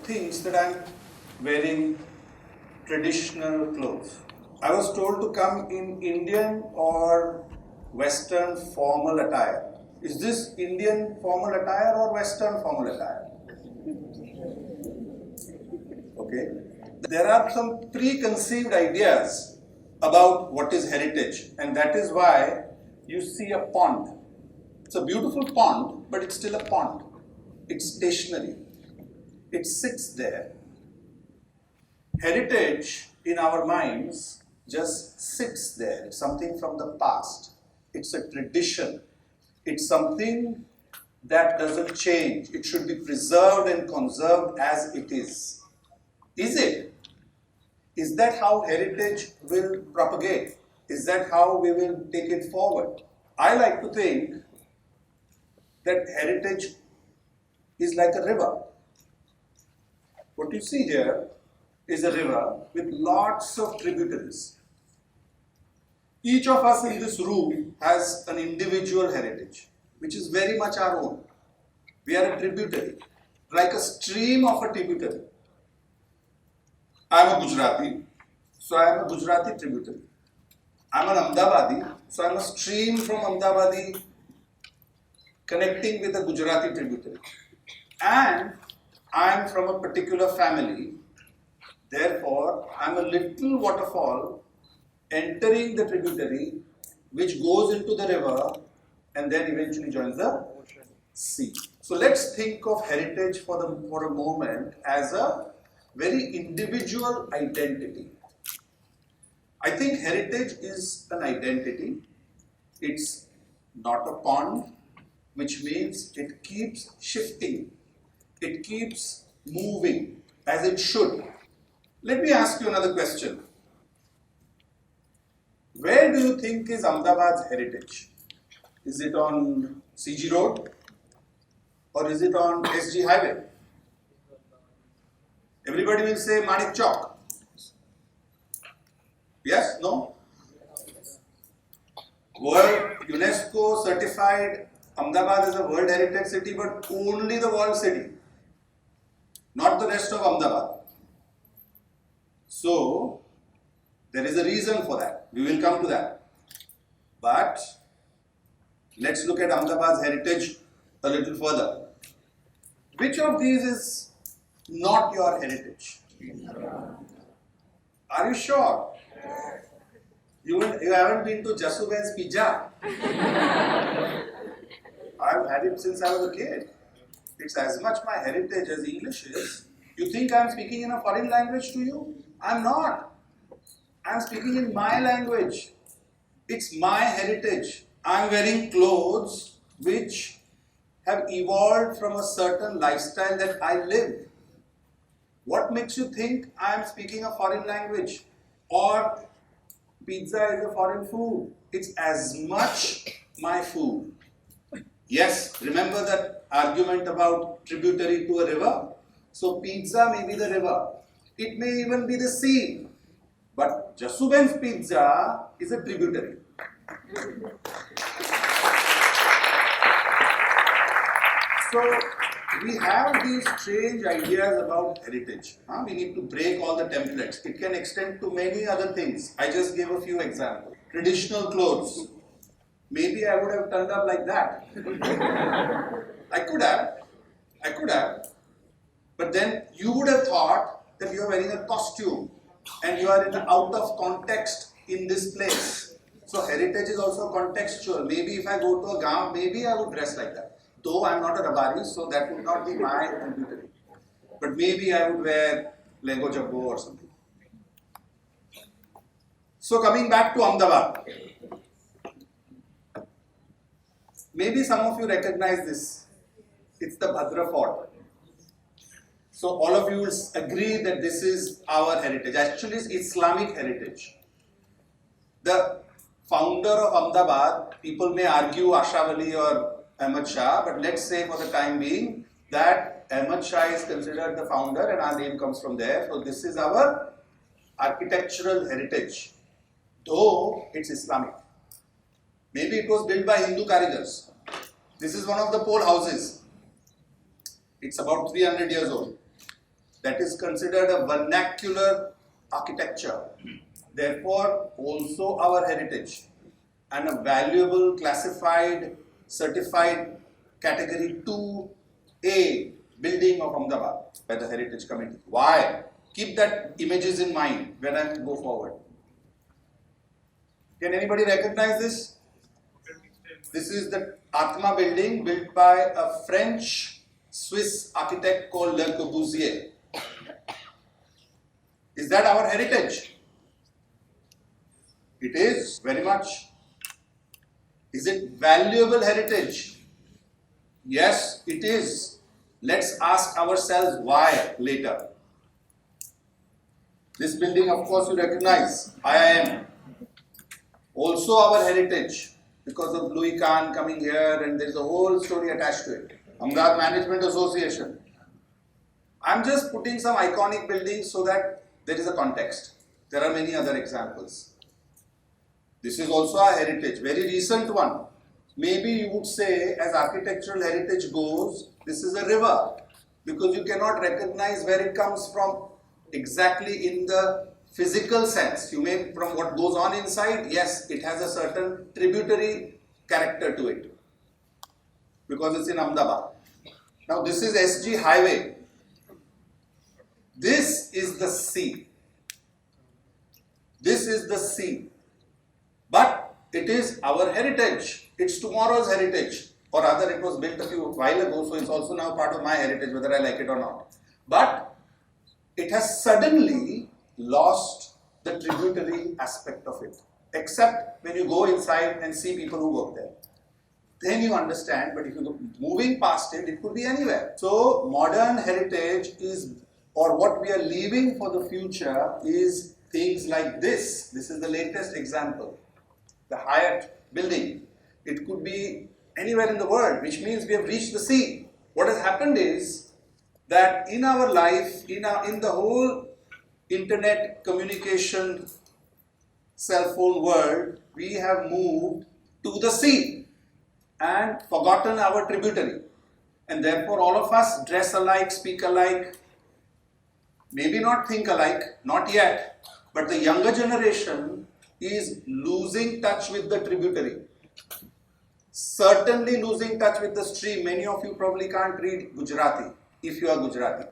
thinks that I'm wearing traditional clothes. I was told to come in Indian or Western formal attire. Is this Indian formal attire or Western formal attire? Okay. There are some preconceived ideas about what is heritage, and that is why you see a pond. It's a beautiful pond, but it's still a pond. It's stationary. It sits there. Heritage in our minds just sits there. It's something from the past. It's a tradition. It's something that doesn't change. It should be preserved and conserved as it is. Is it? Is that how heritage will propagate? Is that how we will take it forward? I like to think that heritage is like a river. What you see here is a river with lots of tributaries. Each of us in this room has an individual heritage, which is very much our own. We are a tributary, like a stream of a tributary. I am a Gujarati, so I am a Gujarati tributary. I am an Ahmedabadi, so I am a stream from Ahmedabadi connecting with a Gujarati tributary. And I am from a particular family, therefore I am a little waterfall entering the tributary which goes into the river and then eventually joins the sea. So let's think of heritage for a moment as a very individual identity. I think heritage is an identity. It's not a pond, which means it keeps shifting. It keeps moving as it should. Let me ask you another question. Where do you think is Ahmedabad's heritage? Is it on CG Road? Or is it on SG Highway? Everybody will say Manik Chowk. Yes? No? World UNESCO certified Ahmedabad as a World Heritage City, but only the walled city, not the rest of Ahmedabad. So, there is a reason for that. We will come to that. But, let's look at Ahmedabad's heritage a little further. Which of these is not your heritage? Are you sure? You haven't been to Jasuben's Pizza? I've had it since I was a kid. It's as much my heritage as English is. You think I'm speaking in a foreign language to you? I'm not. I'm speaking in my language. It's my heritage. I'm wearing clothes which have evolved from a certain lifestyle that I live. What makes you think I'm speaking a foreign language? Or pizza is a foreign food? It's as much my food. Yes, remember that argument about tributary to a river? So pizza may be the river. It may even be the sea. But Jasuben's Pizza is a tributary. So we have these strange ideas about heritage. We need to break all the templates. It can extend to many other things. I just gave a few examples. Traditional clothes. Maybe I would have turned up like that. I could have. But then you would have thought that you are wearing a costume and you are out of context in this place. So heritage is also contextual. Maybe if I go to a gaon, maybe I would dress like that. Though I am not a Rabari, so that would not be my tributary. But maybe I would wear Lego Jabbo or something. So coming back to Ahmedabad. Maybe some of you recognize this. It's the Bhadra Fort. So all of you will agree that this is our heritage. Actually, it's Islamic heritage. The founder of Ahmedabad, people may argue Ashraf or Ahmad Shah, but let's say for the time being that Ahmad Shah is considered the founder and our name comes from there. So this is our architectural heritage, though it's Islamic. Maybe it was built by Hindu karigars. This is one of the pole houses. It's about 300 years old. That is considered a vernacular architecture. Therefore, also our heritage and a valuable classified, certified category 2A building of Ahmedabad by the Heritage Committee. Why? Keep that images in mind when I go forward. Can anybody recognize this? This is the Atma building built by a French-Swiss architect called Le Corbusier. Is that our heritage? It is, very much. Is it valuable heritage? Yes, it is. Let's ask ourselves why later. This building, of course, you recognize, IIM. Also our heritage, because of Louis Kahn coming here, and there is a whole story attached to it. Ahmedabad Management Association. I'm just putting some iconic buildings so that there is a context. There are many other examples. This is also a heritage, very recent one. Maybe you would say, as architectural heritage goes, this is a river, because you cannot recognize where it comes from exactly in the physical sense. You may, from what goes on inside, yes, it has a certain tributary character to it, because it's in Ahmedabad. Now this is SG Highway. This is the sea. This is the sea. But it is our heritage. It's tomorrow's heritage. Or rather, it was built a while ago, so it's also now part of my heritage, whether I like it or not. But it has suddenly lost the tributary aspect of it. Except when you go inside and see people who work there. Then you understand, but if you go moving past it, it could be anywhere. So modern heritage is, or what we are leaving for the future is things like this. This is the latest example. The Hyatt building. It could be anywhere in the world, which means we have reached the sea. What has happened is that in our life, in the whole internet communication cell phone world, we have moved to the sea and forgotten our tributary. And therefore all of us dress alike, speak alike, maybe not think alike, not yet, but the younger generation is losing touch with the tributary. Certainly losing touch with the stream. Many of you probably can't read Gujarati, if you are Gujarati.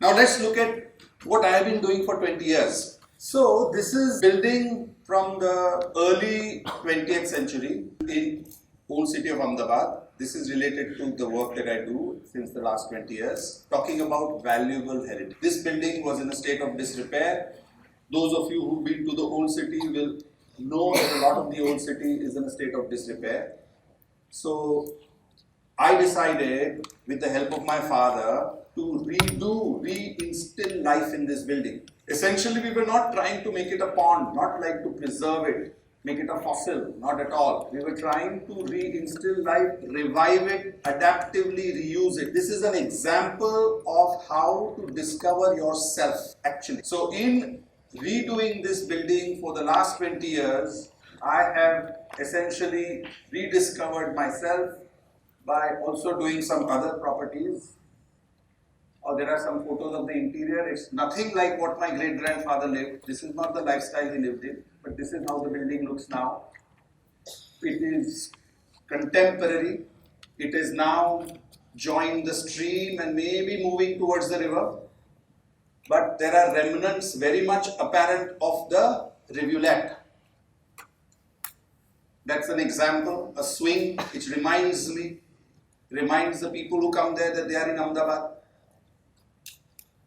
Now let's look at what I have been doing for 20 years. So this is building from the early 20th century in old city of Ahmedabad. This is related to the work that I do since the last 20 years, talking about valuable heritage. This building was in a state of disrepair. Those of you who've been to the old city will know that a lot of the old city is in a state of disrepair. So I decided, with the help of my father, to reinstill life in this building. Essentially, we were not trying to make it a pond, not like to preserve it, make it a fossil, not at all. We were trying to reinstill life, revive it, adaptively reuse it. This is an example of how to discover yourself, actually. So in redoing this building for the last 20 years, I have essentially rediscovered myself by also doing some other properties. There are some photos of the interior. It's nothing like what my great-grandfather lived. This is not the lifestyle he lived in, but this is how the building looks now. It is contemporary. It is now joined the stream and maybe moving towards the river. But there are remnants very much apparent of the rivulet. That's an example, a swing which reminds the people who come there that they are in Ahmedabad.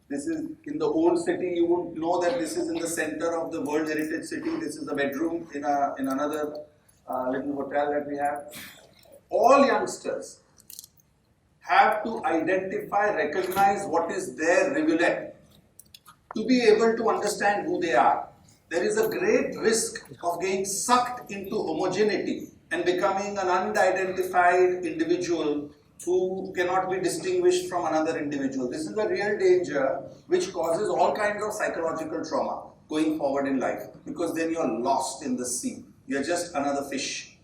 This is in the old city. You would know that this is in the center of the World Heritage City. This is a bedroom in another little hotel that we have. All youngsters have to identify, recognize what is their rivulet to be able to understand who they are. There is a great risk of getting sucked into homogeneity and becoming an unidentified individual who cannot be distinguished from another individual. This is a real danger which causes all kinds of psychological trauma going forward in life, because then you are lost in the sea. You are just another fish.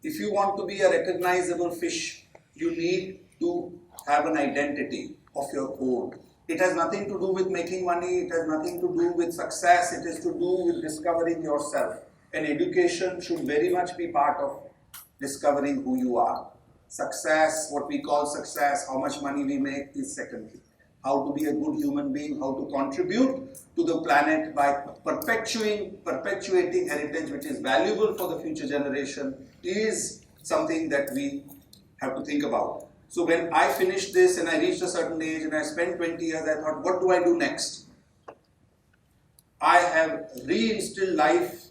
If you want to be a recognizable fish, you need to have an identity of your own. It has nothing to do with making money, it has nothing to do with success, it is to do with discovering yourself. And education should very much be part of discovering who you are. Success, what we call success, how much money we make is secondary. How to be a good human being, how to contribute to the planet by perpetuating heritage which is valuable for the future generation is something that we have to think about. So when I finished this and I reached a certain age and I spent 20 years, I thought, what do I do next? I have reinstilled life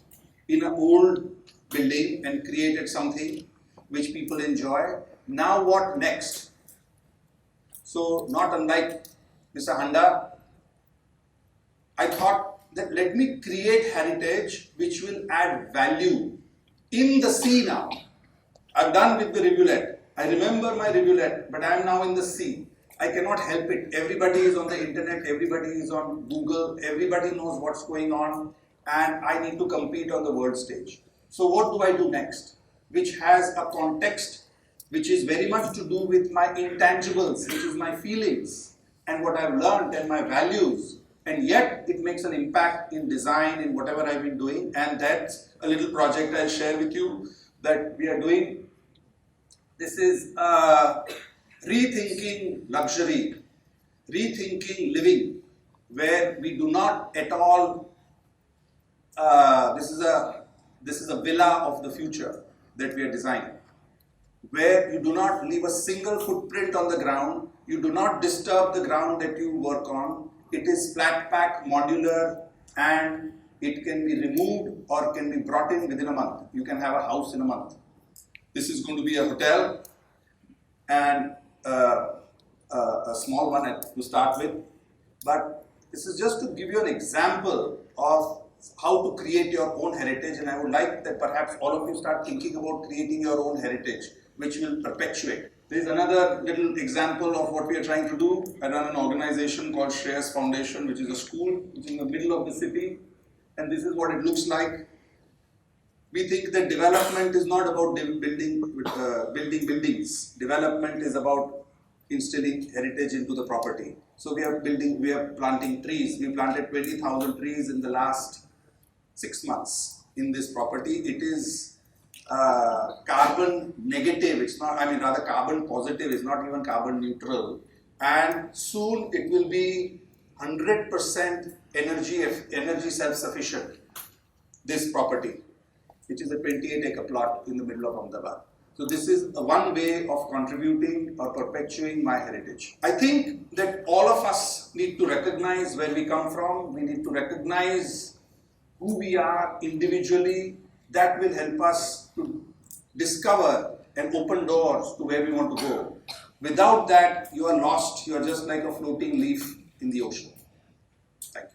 in an old building and created something which people enjoy. Now what next? So not unlike Mr. Handa, I thought that let me create heritage which will add value in the sea now. I'm done with the rivulet. I remember my rivulet, but I am now in the sea. I cannot help it. Everybody is on the internet, everybody is on Google, everybody knows what's going on, and I need to compete on the world stage. So what do I do next? Which has a context which is very much to do with my intangibles, which is my feelings and what I've learned and my values, and yet it makes an impact in design, in whatever I've been doing. And that's a little project I'll share with you that we are doing. This is rethinking luxury, rethinking living, where we do not at all, this is a villa of the future that we are designing, where you do not leave a single footprint on the ground, you do not disturb the ground that you work on. It is flat pack, modular, and it can be removed or can be brought in within a month. You can have a house in a month. This is going to be a hotel and a small one to start with, but this is just to give you an example of how to create your own heritage, and I would like that perhaps all of you start thinking about creating your own heritage which will perpetuate. There is another little example of what we are trying to do. I run an organization called Shreyas Foundation, which is a school which is in the middle of the city, and this is what it looks like. We think that development is not about building buildings. Development is about instilling heritage into the property. So we are planting trees. We planted 20,000 trees in the last 6 months in this property. It is carbon negative. It's not, rather carbon positive. It's not even carbon neutral. And soon it will be 100% energy self-sufficient, this property, which is a 28-acre plot in the middle of Ahmedabad. So this is one way of contributing or perpetuating my heritage. I think that all of us need to recognize where we come from. We need to recognize who we are individually. That will help us to discover and open doors to where we want to go. Without that, you are lost. You are just like a floating leaf in the ocean. Thank you.